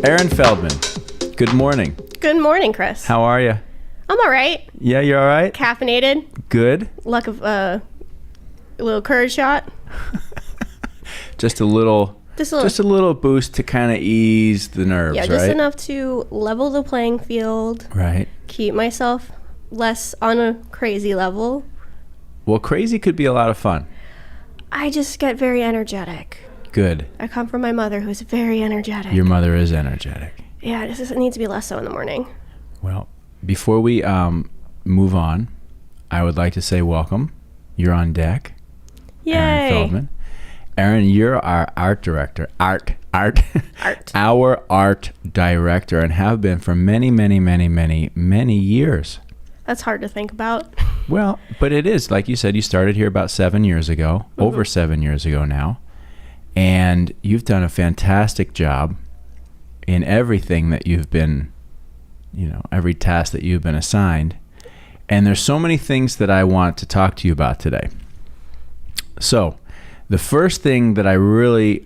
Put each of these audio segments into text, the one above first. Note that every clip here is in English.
Erin Feldman, good morning. Good morning, Chris. How are you? I'm all right. Yeah, you're all right? Caffeinated. Good. Luck of a little courage shot. Just a little boost to kind of ease the nerves, right? Yeah, just enough to level the playing field. Right. Keep myself less on a crazy level. Well, crazy could be a lot of fun. I just get very energetic. Good. I come from my mother, who's very energetic. Your mother is energetic. Yeah, it needs to be less so in the morning. Well, before we move on, I would like to say welcome. You're on deck. Yay. Erin Feldman. Erin, you're our art director. Art. Our art director, and have been for many, many, many, many, many years. That's hard to think about. Well, but it is. Like you said, you started here about 7 years ago, over 7 years ago now. And you've done a fantastic job in everything that you've been, every task that you've been assigned. And there's so many things that I want to talk to you about today. So the first thing that I really,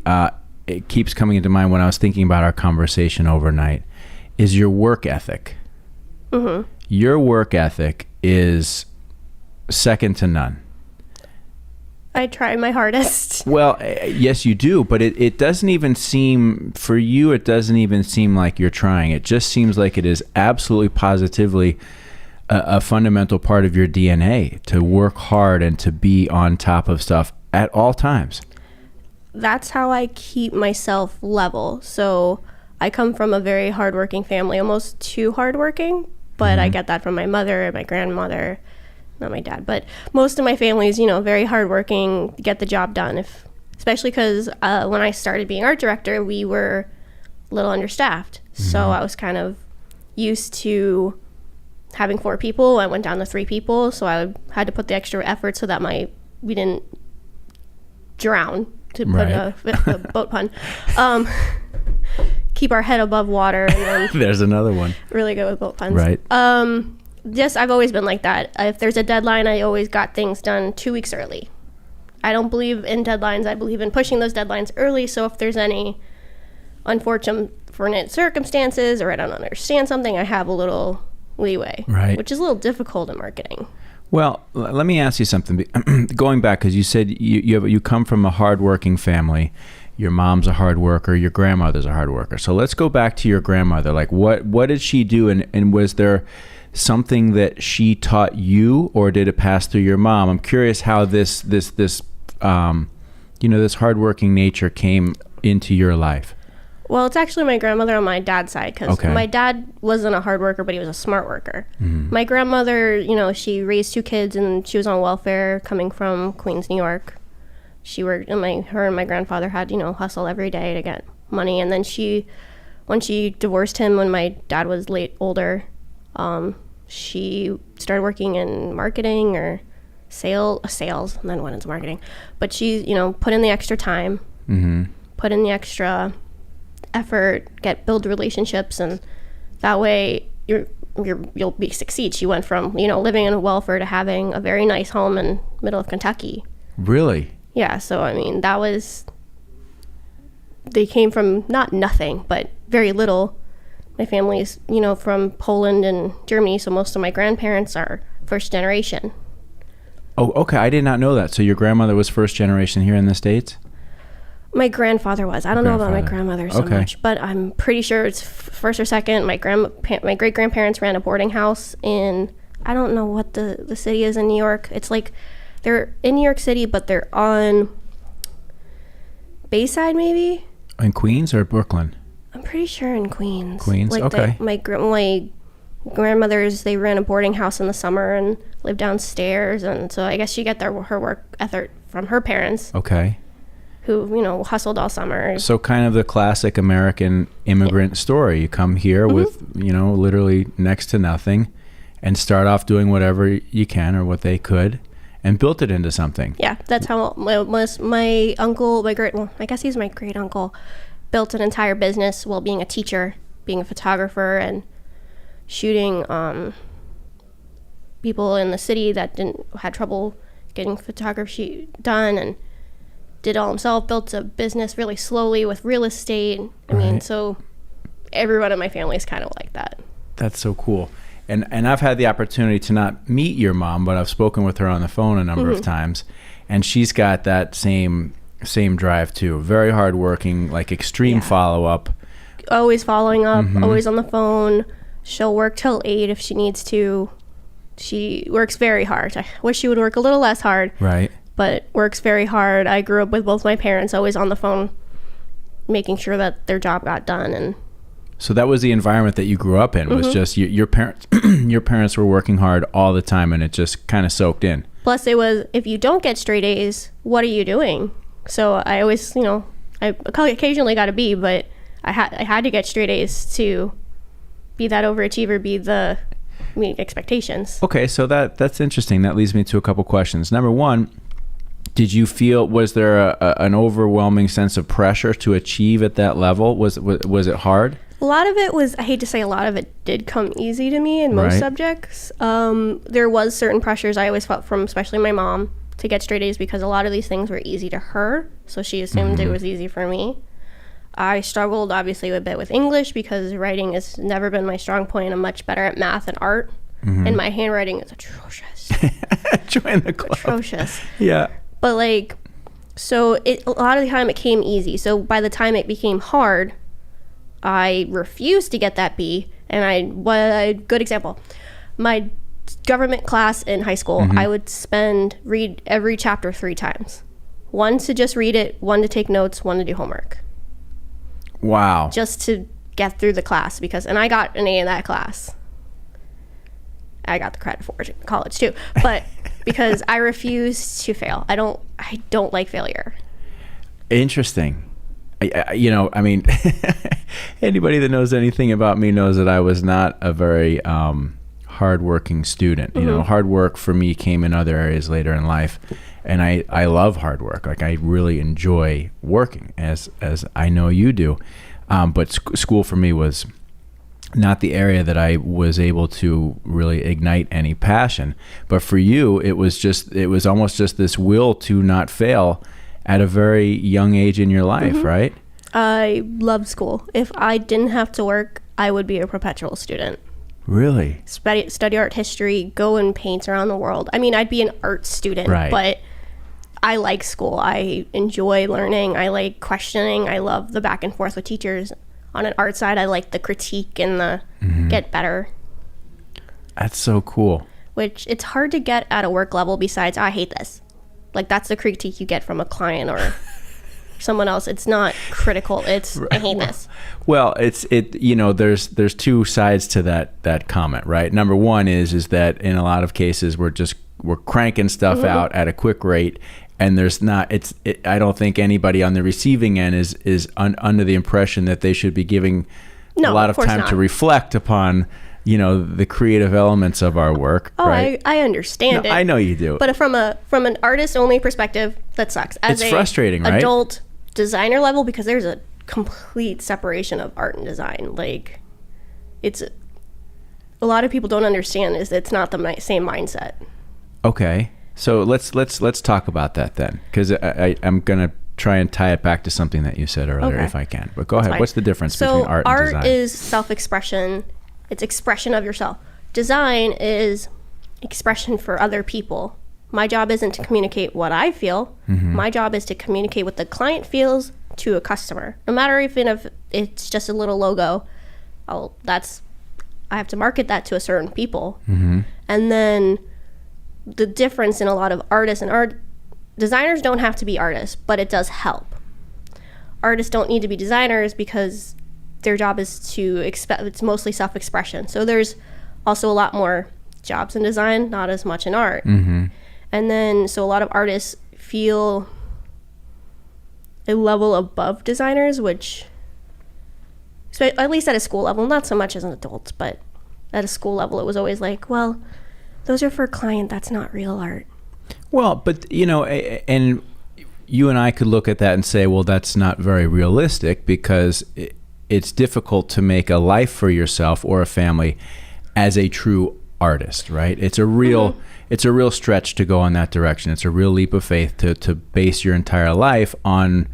it keeps coming into mind when I was thinking about our conversation overnight is your work ethic. Mm-hmm. Your work ethic is second to none. I try my hardest. Well, yes, you do, but it doesn't even seem, for you, it doesn't even seem like you're trying. It just seems like it is absolutely positively a fundamental part of your DNA to work hard and to be on top of stuff at all times. That's how I keep myself level. So I come from a very hardworking family, almost too hardworking, but I get that from my mother and my grandmother. Not my dad, but most of my family is, very hardworking, get the job done. Especially because when I started being art director, we were a little understaffed. Mm-hmm. So I was kind of used to having 4 people. I went down to 3 people, so I had to put the extra effort so that we didn't drown, to put a boat pun. Keep our head above water. And then there's another one. Really good with boat puns. Right. Yes, I've always been like that. If there's a deadline, I always got things done 2 weeks early. I don't believe in deadlines. I believe in pushing those deadlines early. So if there's any unfortunate circumstances or I don't understand something, I have a little leeway, right? Which is a little difficult in marketing. Well, let me ask you something. Going back, because you said you come from a hardworking family. Your mom's a hard worker. Your grandmother's a hard worker. So let's go back to your grandmother. Like, what did she do? And was there something that she taught you, or did it pass through your mom? I'm curious how this hardworking nature came into your life. Well, it's actually my grandmother on my dad's side, because my dad wasn't a hard worker, but he was a smart worker. Mm-hmm. My grandmother, she raised 2 kids, and she was on welfare coming from Queens, New York. She worked, and her and my grandfather had, hustle every day to get money. And then when she divorced him when my dad was older, she started working in marketing or sales, and then went into marketing. But she, put in the extra time, put in the extra effort, build relationships, and that way you'll succeed. She went from, living in welfare to having a very nice home in middle of Kentucky. Really? Yeah. So, they came from not nothing, but very little. My family's, from Poland and Germany, so most of my grandparents are first generation. Oh, okay. I did not know that. So your grandmother was first generation here in the States? My grandfather was. I don't know about my grandmother so much, but I'm pretty sure it's first or second. My great-grandparents ran a boarding house in, I don't know what the city is in New York. It's like they're in New York City, but they're on Bayside maybe? In Queens or Brooklyn? I'm pretty sure in Queens. Queens, okay. My grandmothers, they ran a boarding house in the summer and lived downstairs, and so I guess she got her work ethic from her parents. Okay. Who, hustled all summer. So kind of the classic American immigrant story. You come here with, literally next to nothing and start off doing whatever you can or what they could and built it into something. Yeah, that's how my uncle, I guess he's my great uncle, built an entire business while being a teacher, being a photographer, and shooting people in the city that had trouble getting photography done, and did it all himself, built a business really slowly with real estate. I mean, so everyone in my family is kind of like that. That's so cool. And I've had the opportunity to not meet your mom, but I've spoken with her on the phone a number of times, and she's got that same drive too. Very hardworking, like extreme follow-up. Always following up, always on the phone. She'll work till 8 if she needs to. She works very hard. I wish she would work a little less hard. Right. But works very hard. I grew up with both my parents always on the phone, making sure that their job got done. And so that was the environment that you grew up in, was just your parents. Your parents were working hard all the time, and it just kind of soaked in. Plus, it was, if you don't get straight A's, what are you doing? So I always, I occasionally got a B, but I had to get straight A's to be that overachiever, meet expectations. Okay, so that's interesting. That leads me to a couple questions. Number one, did you feel, was there an overwhelming sense of pressure to achieve at that level? Was it hard? A lot of it was, I hate to say, a lot of it did come easy to me in most subjects. There was certain pressures I always felt from, especially my mom, to get straight A's because a lot of these things were easy to her, so she assumed it was easy for me. I struggled, obviously, a bit with English because writing has never been my strong point. I'm much better at math and art, and my handwriting is atrocious. Join the club. Atrocious. Yeah. But, so a lot of the time it came easy. So by the time it became hard, I refused to get that B. And a good example, my government class in high school, I would read every chapter 3 times. One to just read it, one to take notes, one to do homework. Wow. Just to get through the class and I got an A in that class. I got the credit for it in college too, but because I refuse to fail. I don't like failure. Interesting. I mean, anybody that knows anything about me knows that I was not a very hardworking student. Hard work for me came in other areas later in life, and I love hard work. Like, I really enjoy working, as I know you do. But school for me was not the area that I was able to really ignite any passion. But for you, it was almost just this will to not fail at a very young age in your life, right? I loved school. If I didn't have to work, I would be a perpetual student. Really? Study art history, go and paint around the world. I mean, I'd be an art student, but I like school. I enjoy learning. I like questioning. I love the back and forth with teachers. On an art side, I like the critique and the get better. That's so cool. Which it's hard to get at a work level besides, I hate this. Like, that's the critique you get from a client or someone else. It's not critical. It's, I hate this. Well, there's two sides to that comment, right? Number one is that in a lot of cases we're cranking stuff out at a quick rate, and I don't think anybody on the receiving end is under the impression that they should be giving a lot of time to reflect upon the creative elements of our work. Oh, right? I understand it. I know you do. But from an artist only perspective, that sucks. It's frustrating, right? Adult designer level, because there's a complete separation of art and design. Like, it's a lot of people don't understand is it's not the same mindset. Okay, so let's talk about that then, because I'm gonna try and tie it back to something that you said earlier, if I can. But go ahead. What's the difference between art and design? Art is self-expression. It's expression of yourself. Design is expression for other people. My job isn't to communicate what I feel. My job is to communicate what the client feels to a customer. No matter if it's just a little logo, I have to market that to a certain people. And then the difference in a lot of artists and art designers don't have to be artists, but it does help. Artists don't need to be designers because their job is it's mostly self-expression. So there's also a lot more jobs in design, not as much in art. And then, so a lot of artists feel a level above designers, which, at least at a school level, not so much as an adult, but at a school level, it was always like, well, those are for a client, that's not real art. Well, but, and you and I could look at that and say, well, that's not very realistic, because it's difficult to make a life for yourself or a family as a true artist, right? It's a real stretch to go in that direction. It's a real leap of faith to base your entire life on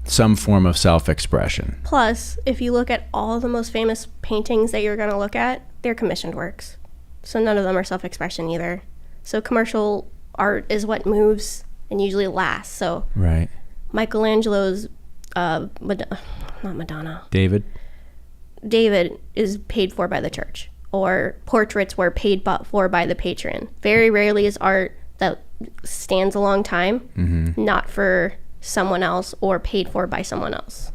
some form of self-expression. Plus, if you look at all the most famous paintings that you're going to look at, they're commissioned works. So none of them are self-expression either. So commercial art is what moves and usually lasts. So right. Michelangelo's, not Madonna. David is paid for by the church, or portraits were paid for by the patron. Very rarely is art that stands a long time, not for someone else or paid for by someone else.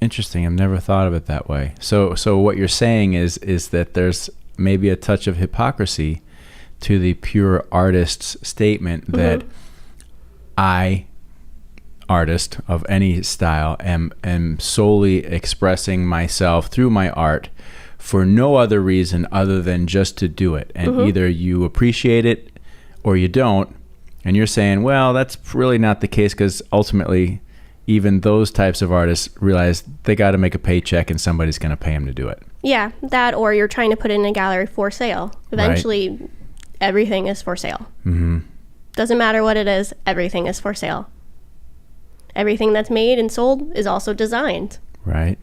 Interesting. I've never thought of it that way. So what you're saying is that there's maybe a touch of hypocrisy to the pure artist's statement that I, artist of any style, am solely expressing myself through my art for no other reason other than just to do it. And either you appreciate it or you don't. And you're saying, well, that's really not the case, because ultimately even those types of artists realize they got to make a paycheck and somebody's going to pay them to do it. Yeah, that, or you're trying to put it in a gallery for sale. Eventually, everything is for sale. Doesn't matter what it is, everything is for sale. Everything that's made and sold is also designed. Right.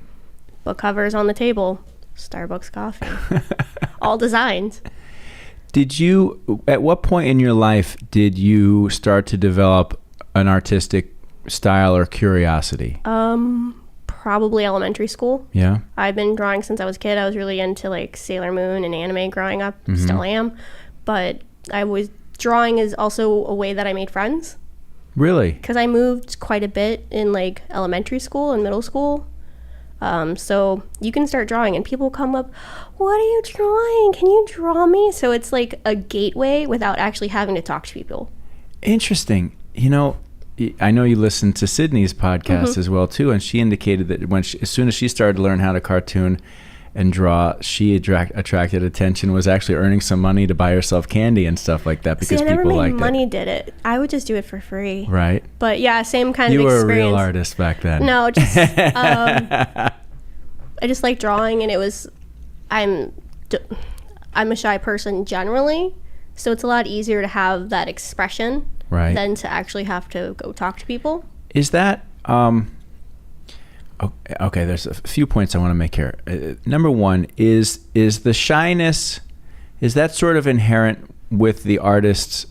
Book covers on the table, Starbucks coffee, all designed. At what point in your life did you start to develop an artistic style or curiosity? Probably elementary school. Yeah. I've been drawing since I was a kid. I was really into like Sailor Moon and anime growing up. Still am. But drawing is also a way that I made friends. Really? Because I moved quite a bit in like elementary school and middle school. So you can start drawing and people come up, what are you drawing? Can you draw me? So it's like a gateway without actually having to talk to people. Interesting. I know you listened to Sydney's podcast as well too, and she indicated that as soon as she started to learn how to cartoon and draw, she attracted attention, was actually earning some money to buy herself candy and stuff like that because people liked it. Money did it. I would just do it for free. Right. But yeah, same kind of experience. You were a real artist back then. No, just I just like drawing, and I'm a shy person generally, so it's a lot easier to have that expression than to actually have to go talk to people. Is that okay, there's a few points I want to make here. Number one, is the shyness, is that sort of inherent with the artist's,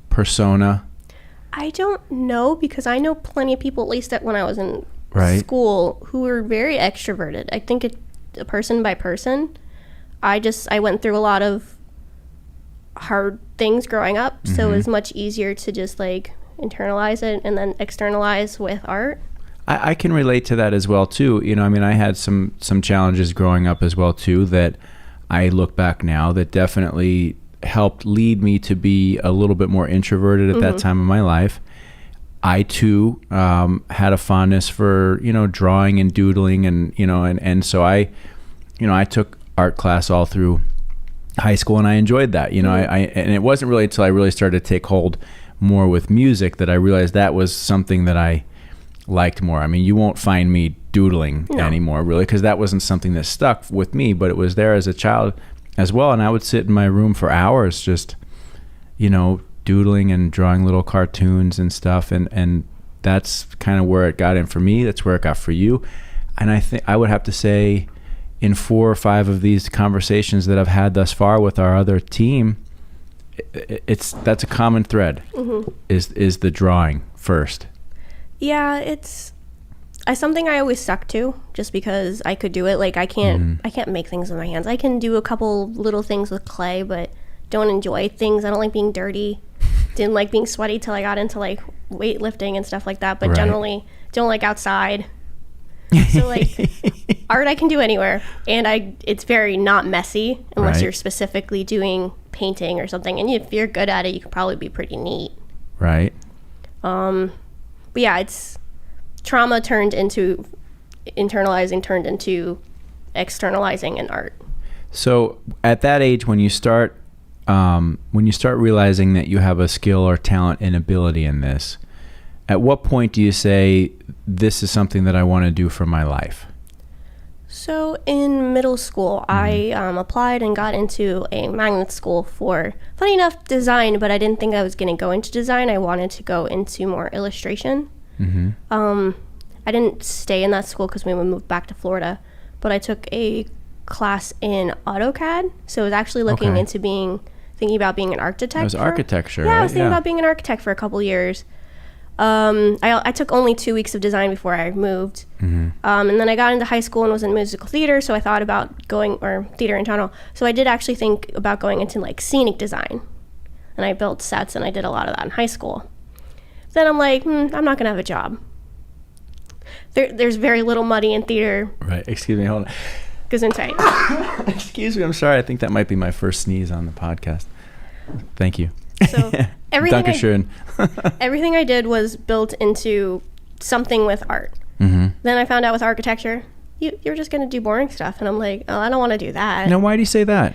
persona? I don't know, because I know plenty of people, at least when I was in school, who were very extroverted. I think it's person by person. I went through a lot of hard things growing up, so it was much easier to just like internalize it and then externalize with art. I can relate to that as well too. I had some challenges growing up as well too that I look back now that definitely helped lead me to be a little bit more introverted at that time of my life. I too had a fondness for drawing and doodling, and so I took art class all through high school, and I enjoyed that. And it wasn't really until I really started to take hold more with music that I realized that was something that I liked more. I mean, you won't find me doodling anymore, really, because that wasn't something that stuck with me, but it was there as a child as well. And I would sit in my room for hours just, doodling and drawing little cartoons and stuff. And that's kind of where it got in for me. That's where it got for you. And I think I would have to say in 4 or 5 of these conversations that I've had thus far with our other team, that's a common thread, is the drawing first. Yeah, it's something I always stuck to just because I could do it. Like I can't make things with my hands. I can do a couple little things with clay, but don't enjoy things. I don't like being dirty. Didn't like being sweaty till I got into like weightlifting and stuff like that, but generally don't like outside. So like art I can do anywhere, and it's very not messy unless you're specifically doing painting or something, and if you're good at it you can probably be pretty neat. But yeah, it's trauma turned into externalizing in art. So at that age, when you start realizing that you have a skill or talent and ability in this, at what point do you say, this is something that I want to do for my life? So in middle school, I applied and got into a magnet school for, funny enough, design, but I didn't think I was going to go into design. I wanted to go into more illustration. I didn't stay in that school because we moved back to Florida, but I took a class in AutoCAD. So I was actually looking into thinking about being an architect. It was architecture, Yeah, right? I was thinking about being an architect for a couple years. I took only 2 weeks of design before I moved. And then I got into high school and was in musical theater, so I thought about or theater in general. So I did actually think about going into like scenic design. And I built sets and I did a lot of that in high school. Then I'm like, I'm not going to have a job. There's very little money in theater. Right. Excuse me, hold on. Gesundheit. Excuse me, I'm sorry. I think that might be my first sneeze on the podcast. Thank you. So everything everything I did was built into something with art. Then I found out with architecture, you're just going to do boring stuff. And I'm like, oh, I don't want to do that. Now, why do you say that?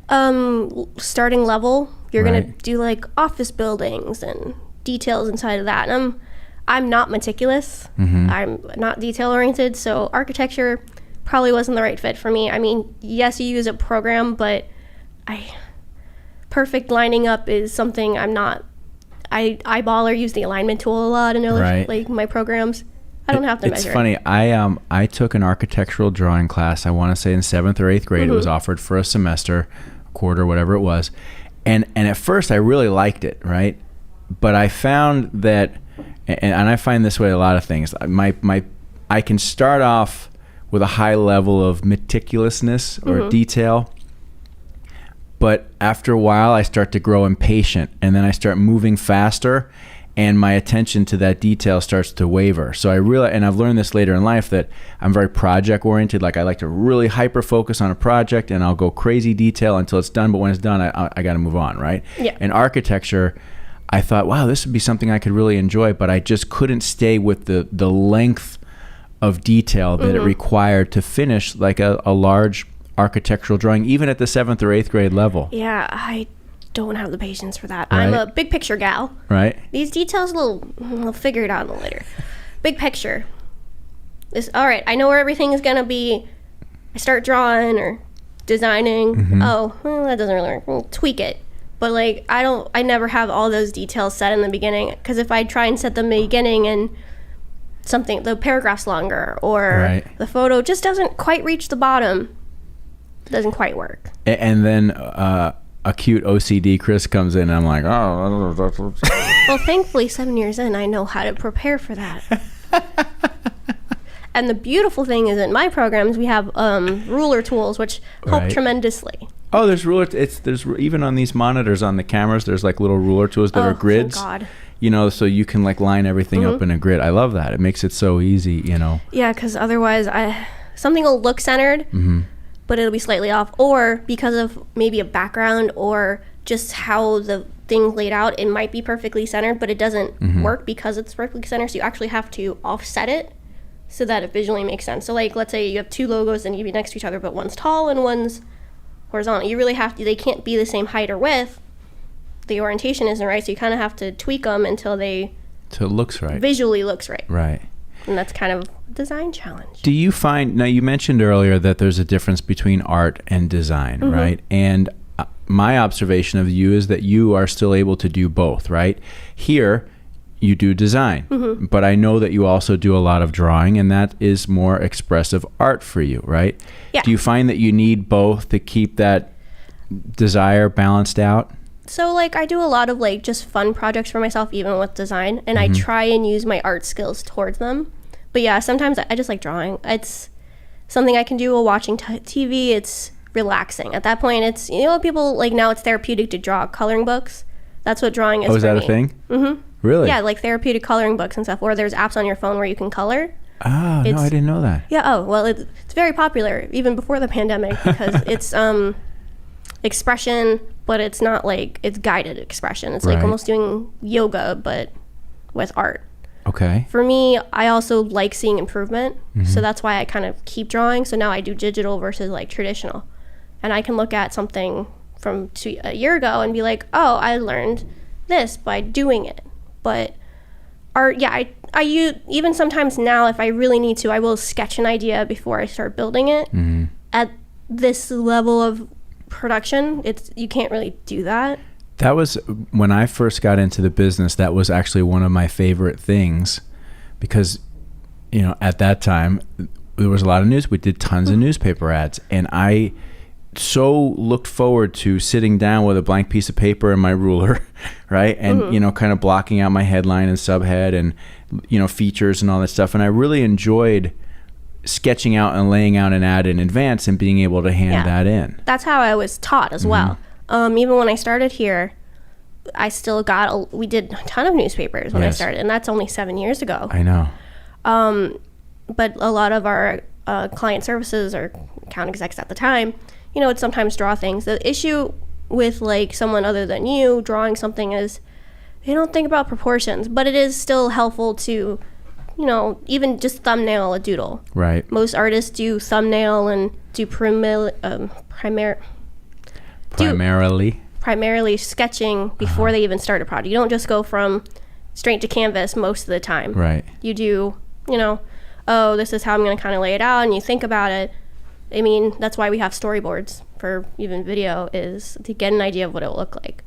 Starting level, you're going to do like office buildings and details inside of that. And I'm not meticulous. I'm not detail oriented. So architecture probably wasn't the right fit for me. I mean, yes, you use a program, but perfect lining up is something I'm not. I eyeball or use the alignment tool a lot in like my programs. I don't have to measure. It's funny. I took an architectural drawing class. I want to say in 7th or 8th grade. It was offered for a semester, a quarter, whatever it was, and at first I really liked it, right? But I found that, and I find this way a lot of things. I can start off with a high level of meticulousness or detail. But after a while, I start to grow impatient, and then I start moving faster, and my attention to that detail starts to waver. So I realize, and I've learned this later in life, that I'm very project-oriented. Like, I like to really hyper-focus on a project, and I'll go crazy detail until it's done. But when it's done, I got to move on, right? Yeah. In architecture, I thought, wow, this would be something I could really enjoy, but I just couldn't stay with the length of detail that it required to finish like a large architectural drawing, even at the 7th or 8th grade level. Yeah, I don't have the patience for that. Right. I'm a big picture gal. Right. These details, we'll figure it out a little later. Big picture. All right, I know where everything is going to be. I start drawing or designing. Oh, well, that doesn't really work. We'll tweak it. But like, I never have all those details set in the beginning, because if I try and set them in the beginning and the paragraph's longer, or the photo just doesn't quite reach the bottom, it doesn't quite work. And then acute OCD Chris comes in, and I'm like, oh. Well, thankfully 7 years in, I know how to prepare for that. And the beautiful thing is, in my programs, we have ruler tools, which help tremendously. Oh, there's ruler. There's even on these monitors on the cameras. There's like little ruler tools that are grids. Thank God. You know, so you can like line everything up in a grid. I love that. It makes it so easy. You know. Yeah, because otherwise, something will look centered, but it'll be slightly off, or because of maybe a background or just how the thing laid out, it might be perfectly centered, but it doesn't work because it's perfectly centered. So you actually have to offset it so that it visually makes sense. So like, let's say you have two logos and you be next to each other, but one's tall and one's horizontal. You really have to, they can't be the same height or width. The orientation isn't right, so you kind of have to tweak them until it looks right. Visually looks right. Right. And that's kind of a design challenge. Do you find, now you mentioned earlier that there's a difference between art and design, right? And my observation of you is that you are still able to do both, right? Here, you do design, but I know that you also do a lot of drawing, and that is more expressive art for you, right? Yeah. Do you find that you need both to keep that desire balanced out? So like, I do a lot of like just fun projects for myself, even with design, and I try and use my art skills towards them. But yeah, sometimes I just like drawing. It's something I can do while watching TV. It's relaxing. At that point, it's, you know, people like now it's therapeutic to draw coloring books. That's what drawing is for me. Oh, is that a thing? Mm-hmm. Really? Yeah, like therapeutic coloring books and stuff. Or there's apps on your phone where you can color. Oh, no, I didn't know that. Yeah, oh, well, it's very popular, even before the pandemic, because it's expression, but it's not like, it's guided expression. It's like almost doing yoga, but with art. Okay. For me, I also like seeing improvement, so that's why I kind of keep drawing. So now I do digital versus like traditional. And I can look at something from a year ago and be like, oh, I learned this by doing it. But art, yeah, even sometimes now, if I really need to, I will sketch an idea before I start building it. At this level of production, you can't really do that. That was when I first got into the business. That was actually one of my favorite things, because at that time there was a lot of news. We did tons of newspaper ads, and I so looked forward to sitting down with a blank piece of paper and my ruler, right? And kind of blocking out my headline and subhead and features and all that stuff. And I really enjoyed sketching out and laying out an ad in advance and being able to hand that in. That's how I was taught as well. Even when I started here, we did a ton of newspapers when I started, and that's only 7 years ago. I know. But a lot of our client services or account execs at the time, would sometimes draw things. The issue with like someone other than you drawing something is they don't think about proportions, but it is still helpful to, even just thumbnail a doodle. Right. Most artists do thumbnail and do primarily sketching before they even start a project. You don't just go from straight to canvas most of the time. Right. You do, this is how I'm going to kind of lay it out, and you think about it. I mean, that's why we have storyboards for even video, is to get an idea of what it will look like.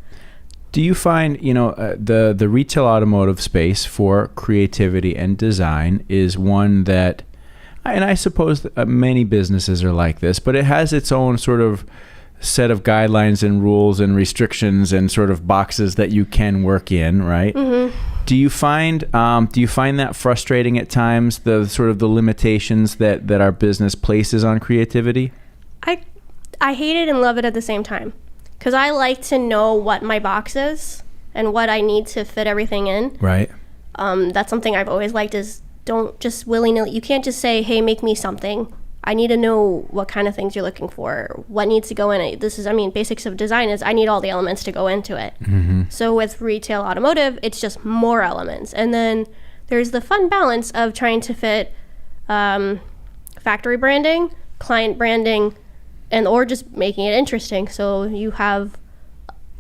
Do you find, the retail automotive space for creativity and design is one that, and I suppose many businesses are like this, but it has its own sort of set of guidelines and rules and restrictions and sort of boxes that you can work in, right? Do you find that frustrating at times, the sort of the limitations that our business places on creativity? I hate it and love it at the same time, because I like to know what my box is and what I need to fit everything in. Right. That's something I've always liked, is don't just willy-nilly. You can't just say, hey, make me something. I need to know what kind of things you're looking for, what needs to go in it. Basics of design is I need all the elements to go into it. So with retail automotive, it's just more elements. And then there's the fun balance of trying to fit factory branding, client branding, or just making it interesting. So you have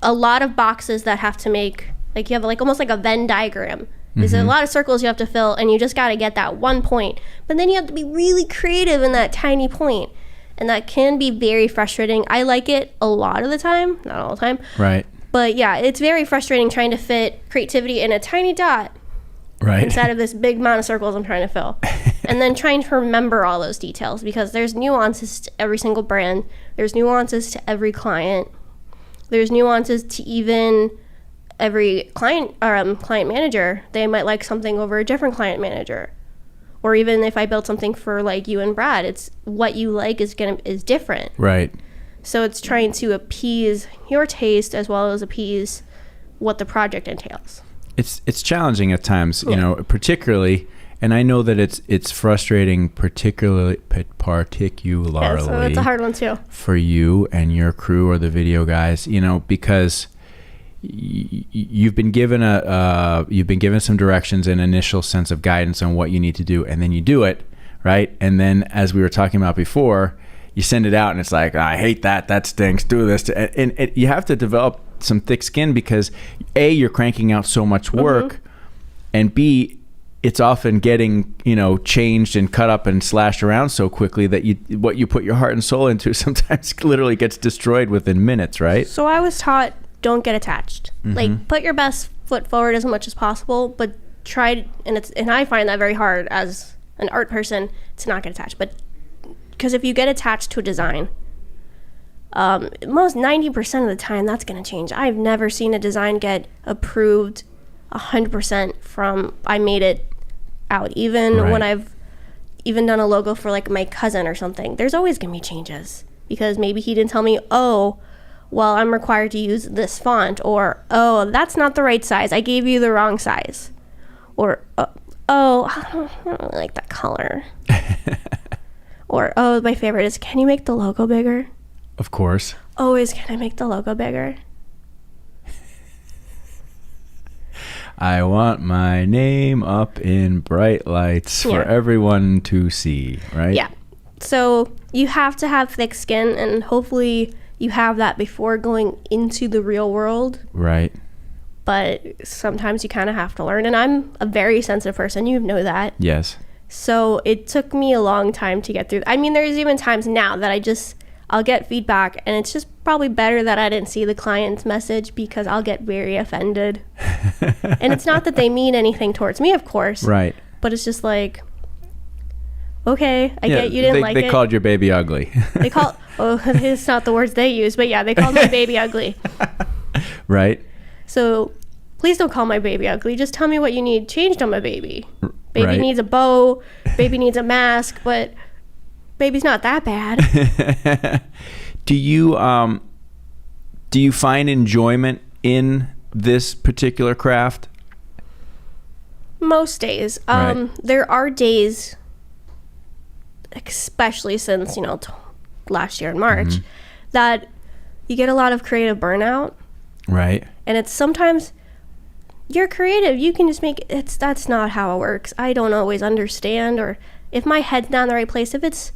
a lot of boxes that have to make, like you have like almost like a Venn diagram. There's a lot of circles you have to fill, and you just got to get that one point. But then you have to be really creative in that tiny point, and that can be very frustrating. I like it a lot of the time, not all the time. Right. But yeah, it's very frustrating trying to fit creativity in a tiny dot, right, instead of this big amount of circles I'm trying to fill. And then trying to remember all those details, because there's nuances to every single brand. There's nuances to every client. There's nuances to even every client or client manager. They might like something over a different client manager. Or even if I build something for like you and Brad, it's what you like is different. Right. So it's trying to appease your taste as well as appease what the project entails. It's challenging at times, particularly, and I know that it's frustrating particularly Yeah, so it's a hard one too. For you and your crew or the video guys, because you've been given some directions and initial sense of guidance on what you need to do, and then you do it, right? And then, as we were talking about before, you send it out and it's like, I hate that stinks, do this, and you have to develop some thick skin, because A, you're cranking out so much work, and B, it's often getting changed and cut up and slashed around so quickly that what you put your heart and soul into sometimes literally gets destroyed within minutes, right? So I was taught, don't get attached. Like, put your best foot forward as much as possible, but try, and I find that very hard as an art person to not get attached. But because if you get attached to a design, most 90% of the time that's going to change. I've never seen a design get approved 100% from I made it out. Even when I've even done a logo for like my cousin or something, there's always going to be changes, because maybe he didn't tell me, well, I'm required to use this font, or, that's not the right size, I gave you the wrong size, or, I don't really like that color. Or, my favorite is, can you make the logo bigger? Of course. Always, can I make the logo bigger? I want my name up in bright lights for everyone to see, right? Yeah. So you have to have thick skin, and hopefully you have that before going into the real world. Right. but sometimes you kind of have to learn. And I'm a very sensitive person. You know that. Yes. So it took me a long time to get through. I mean, there's even times now that I'll get feedback, and it's just probably better that I didn't see the client's message, because I'll get very offended. And it's not that they mean anything towards me, of course. Right. But it's just like, okay, I get you didn't like it. They called your baby ugly. It's not the words they use, but yeah, they called my baby ugly. Right. So please don't call my baby ugly. Just tell me what you need changed on my baby. Baby Right. needs a bow. Baby needs a mask, but baby's not that bad. Do you find enjoyment in this particular craft? Most days. Right. There are days, especially since, last year in March, that you get a lot of creative burnout. Right. And it's sometimes you're creative. You can just that's not how it works. I don't always understand, or if my head's not in the right place, if it's,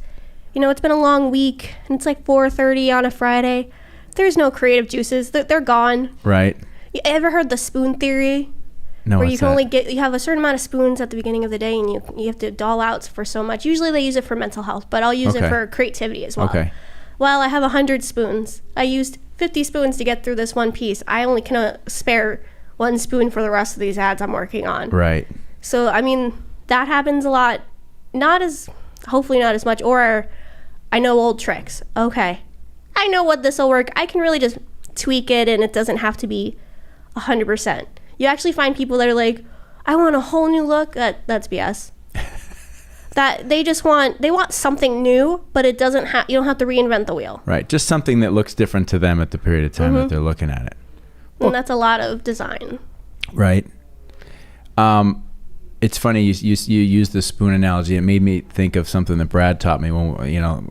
it's been a long week and it's like 4:30 on a Friday, there's no creative juices. They're gone. Right. You ever heard the spoon theory? No, where you can only you have a certain amount of spoons at the beginning of the day, and you have to doll out for so much. Usually they use it for mental health, but I'll use it for creativity as well. Okay. Well, I have 100 spoons. I used 50 spoons to get through this one piece. I only can spare one spoon for the rest of these ads I'm working on. Right. So, I mean, that happens a lot. Hopefully not as much. Or I know old tricks. Okay. I know what this will work. I can really just tweak it, and it doesn't have to be 100%. You actually find people that are like, I want a whole new look. That's BS. That they want something new, but it doesn't you don't have to reinvent the wheel. Right. Just something that looks different to them at the period of time that they're looking at it. And that's a lot of design. Right. It's funny you use the spoon analogy. It made me think of something that Brad taught me when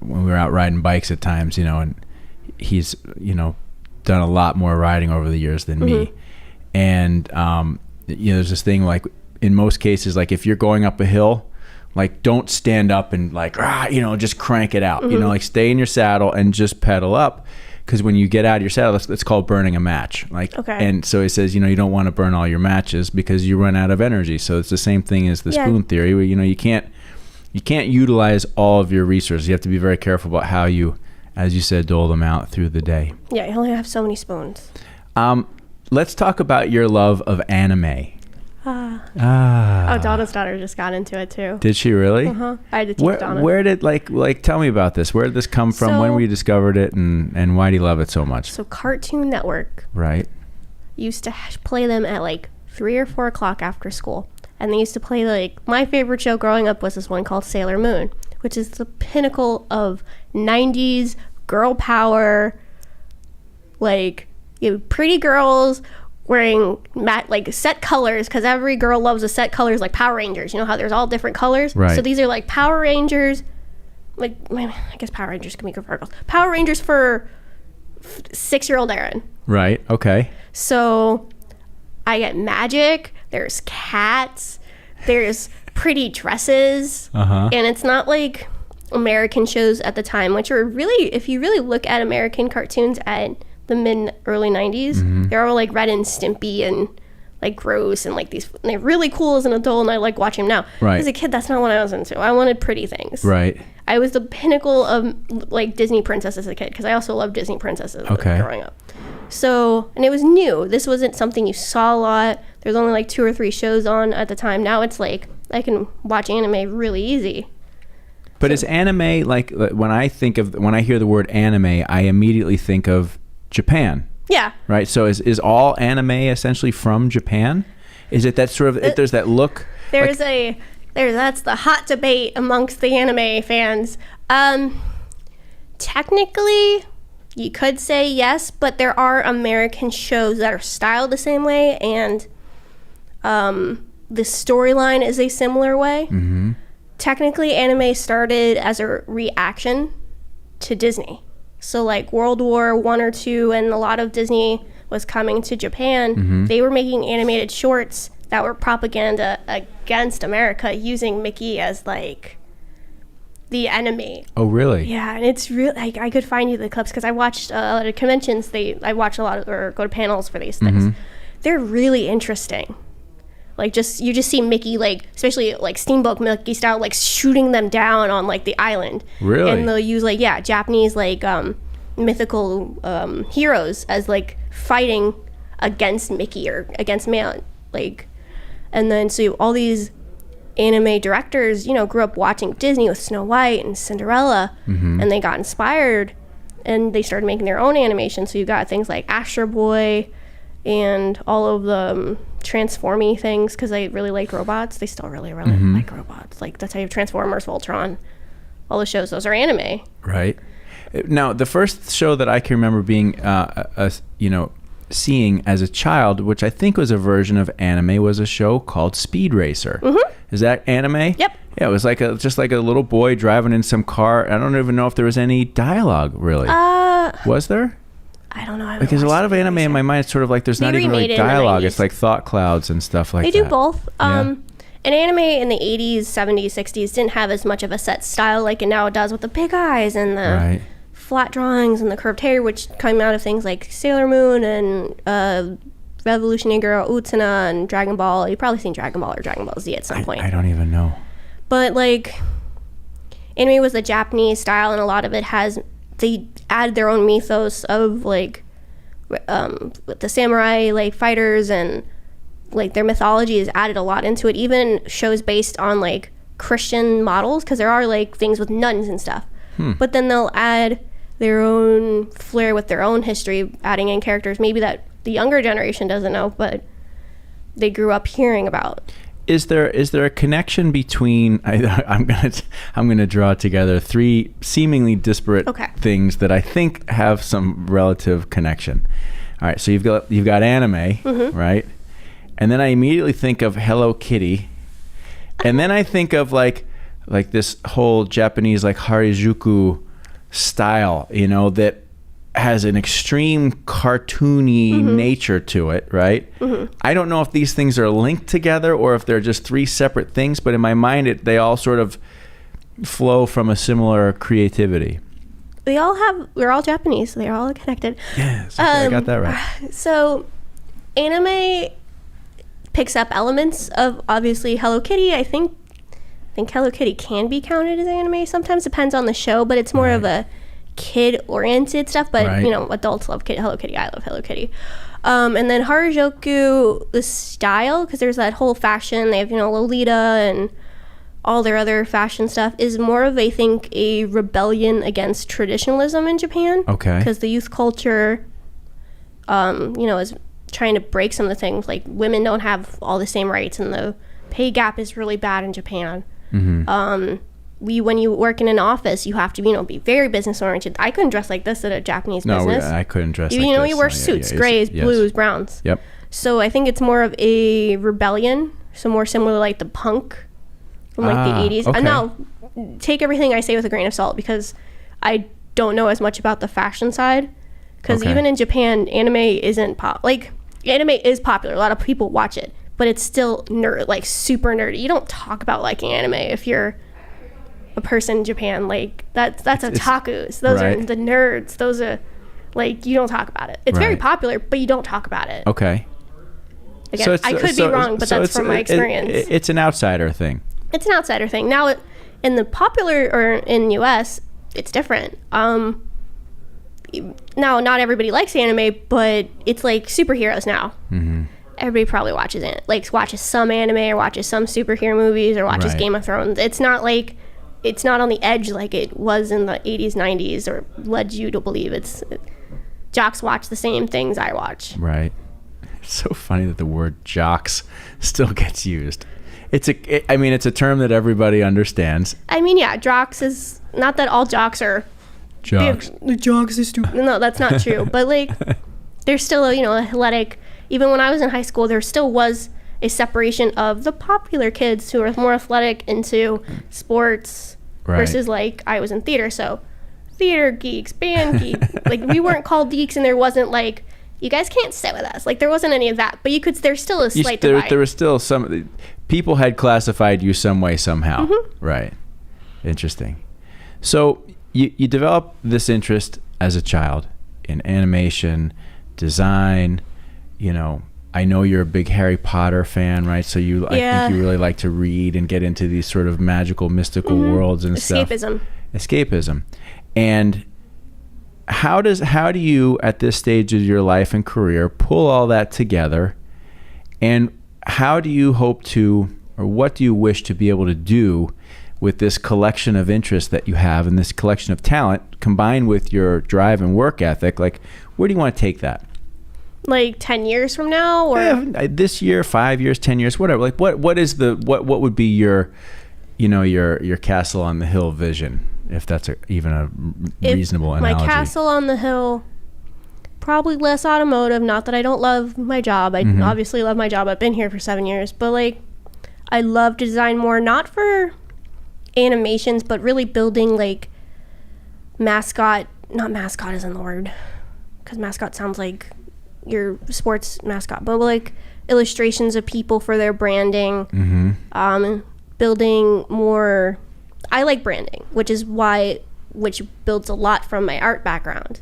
we were out riding bikes at times, and he's, done a lot more riding over the years than me. And, there's this thing, like, in most cases, like, if you're going up a hill, like, don't stand up and, like, just crank it out. Like, stay in your saddle and just pedal up. Because when you get out of your saddle, it's called burning a match. Like, okay. And so he says, you don't want to burn all your matches because you run out of energy. So it's the same thing as the spoon theory, where, you can't utilize all of your resources. You have to be very careful about how you, as you said, dole them out through the day. Yeah, you only have so many spoons. Let's talk about your love of anime. Oh, Donna's daughter just got into it too. Did she really? I had to teach Donna. Where did tell me about this? Where did this come from? When we discovered it, and why do you love it so much? So Cartoon Network, right, used to play them at like 3 or 4 o'clock after school, and they used to play my favorite show growing up was this one called Sailor Moon, which is the pinnacle of 90s girl power, pretty girls wearing set colors, because every girl loves a set colors, like Power Rangers. You know how there's all different colors? Right. So these are like Power Rangers, I guess Power Rangers can be good for girls. Power Rangers for 6-year-old Erin. Right, okay. So I get magic, there's cats, there's pretty dresses, and it's not like American shows at the time, which are really, if you really look at American cartoons at the mid-early 90s, they're all like Ren and Stimpy and like gross and like these, they're really cool as an adult, and I like watching them now. Right. As a kid, that's not what I was into. I wanted pretty things. Right. I was the pinnacle of like Disney princesses as a kid, because I also loved Disney princesses growing up. So, and it was new. This wasn't something you saw a lot. There's only like 2 or 3 shows on at the time. Now it's like I can watch anime really easy. But is anime, like, when I hear the word anime, I immediately think of Japan. Yeah. Right. So is all anime essentially from Japan? Is it that sort of, there's that look? That's the hot debate amongst the anime fans. Technically, you could say yes, but there are American shows that are styled the same way, and the storyline is a similar way. Mm-hmm. Technically, anime started as a reaction to Disney. So like World War I or II, and a lot of Disney was coming to Japan, they were making animated shorts that were propaganda against America, using Mickey as like the enemy. Oh, really? Yeah, and it's real. I could find you the clips, because I watched a lot of conventions. I watch a lot of, or go to panels for these things. they're really interesting. Like, you just see Mickey, like, especially like Steamboat Mickey style, like shooting them down on like the island. Really? And they'll use like Japanese like mythical heroes as like fighting against Mickey or against man, like. And then so all these anime directors, grew up watching Disney with Snow White and Cinderella, and they got inspired and they started making their own animation. So you got things like Astro Boy and all of the transformy things, because I really like robots. They still really like robots. Like, that's how you have Transformers, Voltron, all the shows. Those are anime. Right. Now, the first show that I can remember being, seeing as a child, which I think was a version of anime, was a show called Speed Racer. Is that anime? Yep. Yeah, it was like just like a little boy driving in some car. I don't even know if there was any dialogue, really. Was there? I don't know. Because a lot of anime in my mind, it's sort of like there's not even really dialogue. It's like thought clouds and stuff like that. They do both. An anime in the 80s, 70s, 60s didn't have as much of a set style like it now does, with the big eyes and the flat drawings and the curved hair, which come out of things like Sailor Moon and Revolutionary Girl Utena and Dragon Ball. You've probably seen Dragon Ball or Dragon Ball Z at some point. I don't even know. But like, anime was the Japanese style, and a lot of it they add their own mythos of like the samurai like fighters, and like their mythology is added a lot into it. Even shows based on like Christian models, because there are like things with nuns and stuff. But then they'll add their own flair with their own history, adding in characters maybe that the younger generation doesn't know, but they grew up hearing about. Is there a connection between? I'm gonna draw together three seemingly disparate things that I think have some relative connection. All right, so you've got anime, right? And then I immediately think of Hello Kitty, and then I think of like this whole Japanese like Harajuku style, that has an extreme cartoony nature to it, right? I don't know if these things are linked together or if they're just three separate things, but in my mind they all sort of flow from a similar creativity. We're all Japanese, so they're all connected. Yes, okay, I got that right. So anime picks up elements of, obviously, Hello Kitty. I think Hello Kitty can be counted as anime. Sometimes depends on the show, but it's more of a kid-oriented stuff. But adults love Hello Kitty. I love Hello Kitty. And then Harajuku, the style, because there's that whole fashion. They have Lolita and all their other fashion stuff, is more of, I think, a rebellion against traditionalism in Japan. Okay. Because the youth culture, is trying to break some of the things. Like, women don't have all the same rights, and the pay gap is really bad in Japan. When you work in an office, you have to be very business oriented. I couldn't dress like this at a Japanese business. I couldn't dress like this. You wear suits, grays, blues, browns. Yep. So I think it's more of a rebellion, so more similar to like the punk from like the 80s. Okay. And now, take everything I say with a grain of salt, because I don't know as much about the fashion side. Because even in Japan, anime isn't anime is popular. A lot of people watch it, but it's still super nerdy. You don't talk about liking anime if you're a person in Japan. Like, that's otakus. Those are the nerds. Those are you don't talk about it. It's very popular, but you don't talk about it. Okay. Again, I could be wrong, but that's from my experience. It's an outsider thing. It's an outsider thing. Now, in the popular or in US, it's different. Now, not everybody likes anime, but it's like superheroes now. Everybody probably watches it. Watches some anime or watches some superhero movies or watches Game of Thrones. It's not on the edge like it was in the 80s, 90s, or led you to believe jocks watch the same things I watch. Right. It's so funny that the word jocks still gets used. It's a term that everybody understands. Jocks is not that all jocks are jocks. The jocks are stupid. No, that's not true. But there's still a athletic. Even when I was in high school, there still was a separation of the popular kids who are more athletic into sports versus I was in theater, so theater geeks, band geeks. We weren't called geeks, and there wasn't you guys can't sit with us. There wasn't any of that. But there's still a slight divide. There was still some people had classified you some way somehow. Right. Interesting. So you develop this interest as a child in animation, design, I know you're a big Harry Potter fan, right? So I think you really like to read and get into these sort of magical, mystical worlds and stuff. Escapism. And how do you, at this stage of your life and career, pull all that together? And how do you hope to, or what do you wish to be able to do with this collection of interests that you have and this collection of talent combined with your drive and work ethic? Like, where do you want to take that? Like 10 years from now, or this year, 5 years, 10 years, whatever. Like what would be your, your castle on the hill vision, if that's even a reasonable analogy? My castle on the hill, probably less automotive. Not that I don't love my job. I obviously love my job. I've been here for 7 years, but like, I love to design more, not for animations, but really building like mascot. Not mascot isn't the word, because mascot sounds like your sports mascot, but like illustrations of people for their branding, building more. I like branding, which builds a lot from my art background.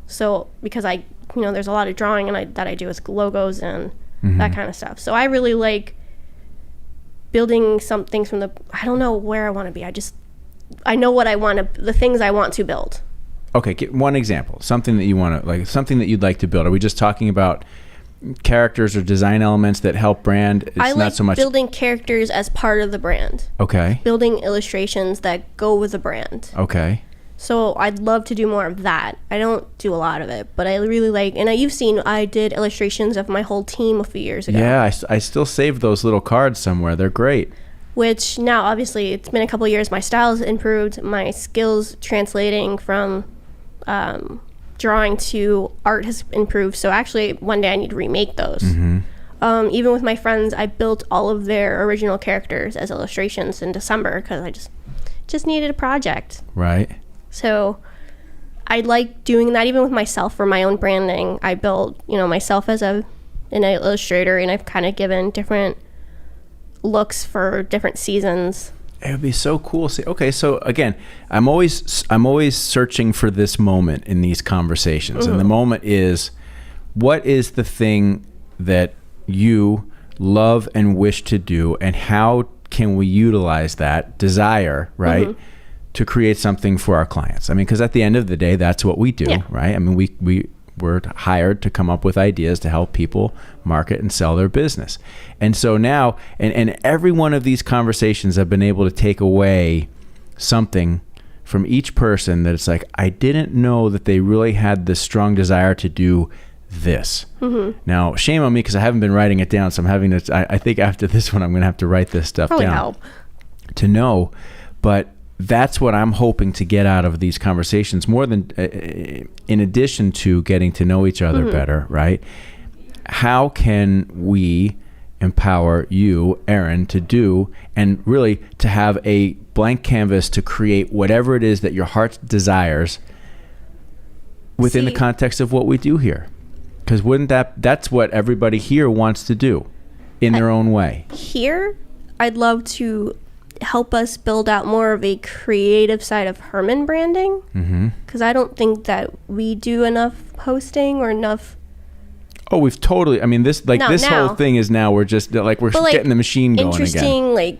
So because there's a lot of drawing that I do with logos and that kind of stuff. So I really like building some things from I don't know where I want to be. I know what I want to, the things I want to build. Okay, get one example. Something that you want to, like, something that you'd like to build. Are we just talking about characters or design elements that help brand? It's I like not so much building characters as part of the brand. Okay. Building illustrations that go with the brand. Okay. So I'd love to do more of that. I don't do a lot of it, but I really like, and you've seen, I did illustrations of my whole team a few years ago. Yeah, I still saved those little cards somewhere. They're great. Which now, obviously, it's been a couple of years. My style's improved. My skills translating from drawing to art has improved. So actually, one day I need to remake those. Even with my friends, I built all of their original characters as illustrations in December because I just needed a project. Right. So I like doing that even with myself for my own branding. I built, myself as an illustrator, and I've kind of given different looks for different seasons. It would be so cool. Okay, so again, I'm always searching for this moment in these conversations, and the moment is, what is the thing that you love and wish to do, and how can we utilize that desire, right, to create something for our clients? I mean, because at the end of the day, that's what we do, right? I mean, we're hired to come up with ideas to help people market and sell their business. And so now, and every one of these conversations, I've been able to take away something from each person that it's like, I didn't know that they really had this strong desire to do this. Now, shame on me because I haven't been writing it down. So I'm having to, I think after this one, I'm going to have to write this stuff down. Help. To know. But that's what I'm hoping to get out of these conversations, more than in addition to getting to know each other better, right? How can we empower you, Erin, to do, and really to have a blank canvas to create whatever it is that your heart desires within the context of what we do here? Because that's what everybody here wants to do in their own way. Here, I'd love to help us build out more of a creative side of Herman branding, because I don't think that we do enough posting or enough. Oh, we've totally. I mean, this whole thing is now we're just like getting the machine going again. Interesting, like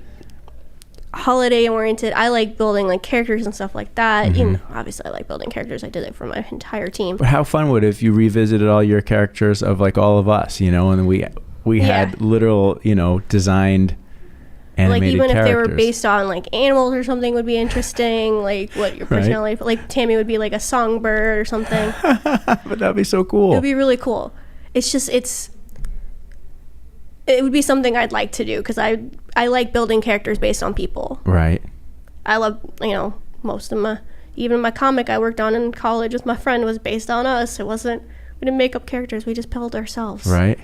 holiday oriented. I like building like characters and stuff like that. Obviously, I like building characters. I did it for my entire team. But how fun would it if you revisited all your characters of like all of us, and we had literal, designed. Like even characters. If they were based on like animals or something would be interesting, like what your personality, like Tammy would be like a songbird or something. But that'd be so cool. It would be really cool. It's just, it would be something I'd like to do because I like building characters based on people. Right. I love, most of even my comic I worked on in college with my friend was based on us. We didn't make up characters. We just built ourselves. Right.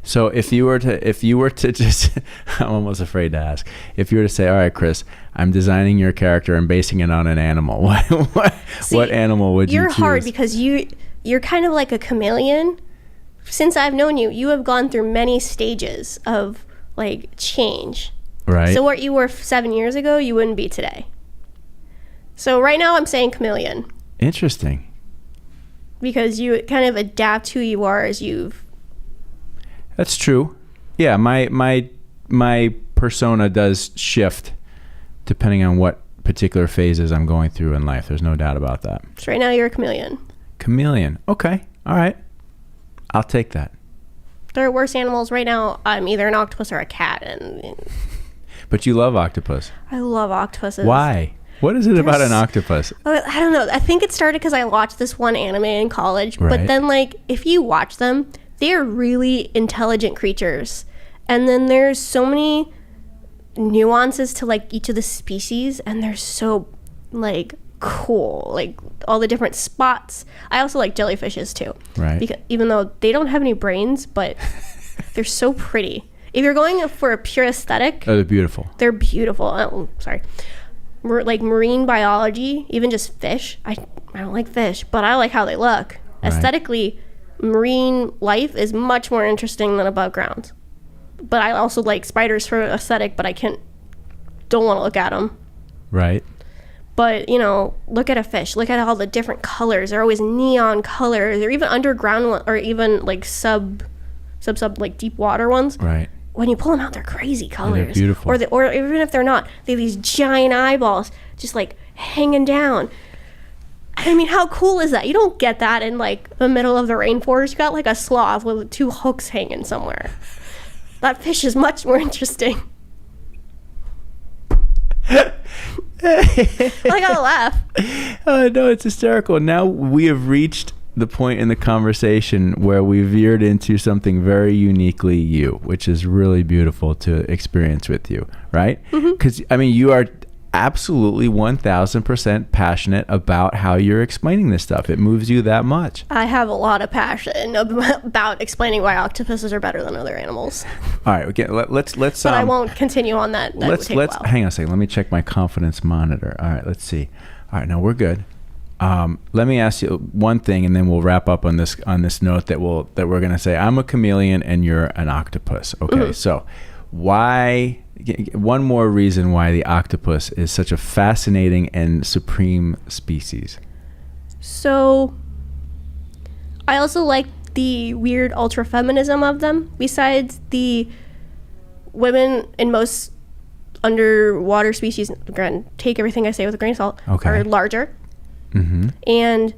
So if you were to just, I'm almost afraid to ask, if you were to say, all right, Chris, I'm designing your character and basing it on an animal, what animal would you choose? You're hard because you're kind of like a chameleon. Since I've known you, you have gone through many stages of like change. Right. So what you were 7 years ago, you wouldn't be today. So right now I'm saying chameleon. Interesting. Because you kind of adapt who you are as you've That's true. Yeah, my persona does shift depending on what particular phases I'm going through in life. There's no doubt about that. So right now you're a chameleon. Chameleon. Okay. All right. I'll take that. There are worse animals. Right now, I'm either an octopus or a cat. But you love octopus. I love octopuses. Why? What is it about an octopus? I don't know. I think it started because I watched this one anime in college. Right. But then, like, if you watch them, they're really intelligent creatures. And then there's so many nuances to, like, each of the species. And they're so, like, cool. Like, all the different spots. I also like jellyfishes, too. Right. Because, even though they don't have any brains, but they're so pretty. If you're going for a pure aesthetic... Oh, they're beautiful. They're beautiful. Oh, sorry. Like marine biology, even just fish. I don't like fish, but I like how they look. Right. Aesthetically, marine life is much more interesting than above ground. But I also like spiders for aesthetic, but don't want to look at them. Right. But, you know, look at a fish. Look at all the different colors. They're always neon colors. They're even underground ones, or even like sub like deep water ones. Right. When you pull them out, they're crazy colors. Yeah, they're beautiful. Or even if they're not, they have these giant eyeballs just like hanging down. I mean, how cool is that? You don't get that in like the middle of the rainforest. You got like a sloth with 2 hooks hanging somewhere. That fish is much more interesting. I gotta laugh. Oh, no, it's hysterical. Now we have reached the point in the conversation where we veered into something very uniquely you, which is really beautiful to experience with you, right? Because, I mean, you are absolutely 1,000% passionate about how you're explaining this stuff. It moves you that much. I have a lot of passion about explaining why octopuses are better than other animals. All right, okay, let's. But I won't continue on that. Let's hang on a second. Let me check my confidence monitor. All right, let's see. All right, no, we're good. Let me ask you one thing, and then we'll wrap up on this note that we're going to say. I'm a chameleon, and you're an octopus. Okay, so why? One more reason why the octopus is such a fascinating and supreme species. So, I also like the weird ultra feminism of them. Besides, the women in most underwater species, again, take everything I say with a grain of salt, are larger. Mm-hmm. And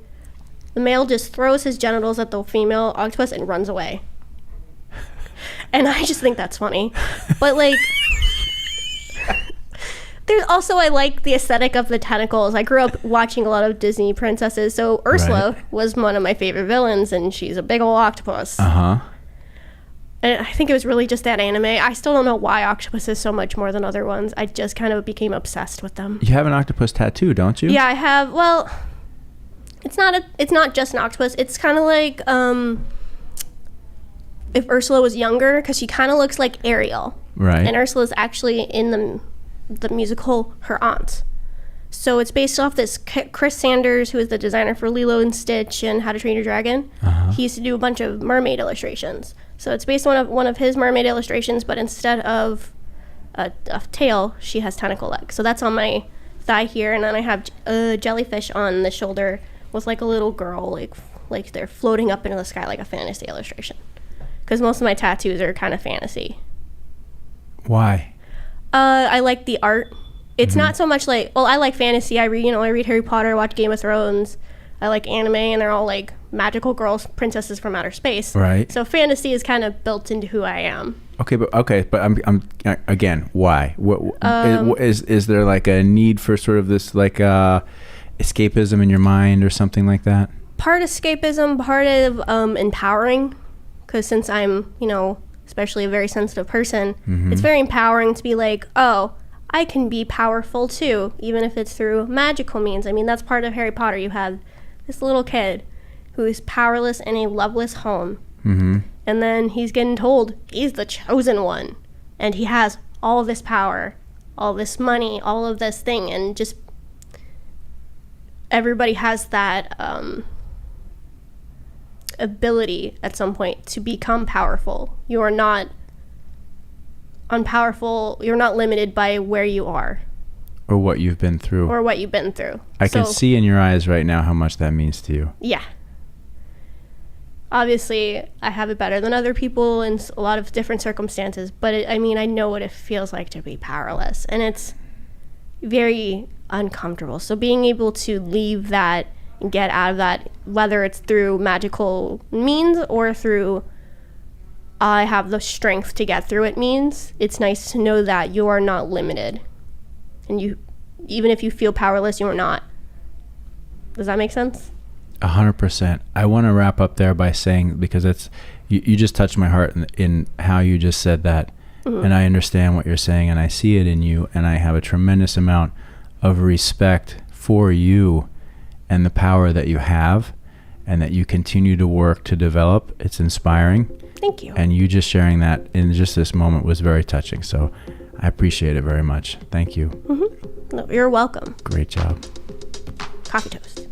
the male just throws his genitals at the female octopus and runs away. And I just think that's funny. But like, there's also, I like the aesthetic of the tentacles. I grew up watching a lot of Disney princesses, so Ursula was one of my favorite villains, and she's a big old octopus. And I think it was really just that anime. I still don't know why octopus is so much more than other ones. I just kind of became obsessed with them. You have an octopus tattoo, don't you? Yeah, I have. Well, it's not just an octopus. It's kind of like if Ursula was younger, because she kind of looks like Ariel. Right. And Ursula's actually in the musical her aunt. So it's based off this Chris Sanders, who is the designer for Lilo and Stitch and How to Train Your Dragon. He used to do a bunch of mermaid illustrations. So it's based on one of his mermaid illustrations, but instead of a tail, she has tentacle legs. So that's on my thigh here, and then I have a jellyfish on the shoulder with like a little girl, like they're floating up into the sky like a fantasy illustration. Because most of my tattoos are kind of fantasy. Why? I like the art. It's not so much like, well, I like fantasy. I read Harry Potter, I watch Game of Thrones. I like anime, and they're all like magical girls, princesses from outer space. Right. So fantasy is kind of built into who I am. Okay, but I'm again, why? What is there like a need for sort of this like escapism in your mind or something like that? Part escapism, part of empowering, because since I'm, especially a very sensitive person, it's very empowering to be like, oh, I can be powerful too, even if it's through magical means. I mean, that's part of Harry Potter. You have this little kid who is powerless in a loveless home. And then he's getting told he's the chosen one. And he has all this power, all this money, all of this thing. And just everybody has that ability at some point to become powerful. You are not unpowerful. You're not limited by where you are. Or what you've been through. I can see in your eyes right now how much that means to you. Yeah. obviously I have it better than other people in a lot of different circumstances, but I know what it feels like to be powerless, and it's very uncomfortable. So being able to leave that and get out of that, whether it's through magical means or through I have the strength to get through it means, it's nice to know that you are not limited, and you, even if you feel powerless, you are not. Does that make sense? 100%. I want to wrap up there by saying, because it's you just touched my heart in how you just said that, and I understand what you're saying, and I see it in you, and I have a tremendous amount of respect for you and the power that you have, and that you continue to work to develop. It's inspiring. Thank you. And you just sharing that in just this moment was very touching. So I appreciate it very much. Thank you. No, you're welcome. Great job. Coffee toast.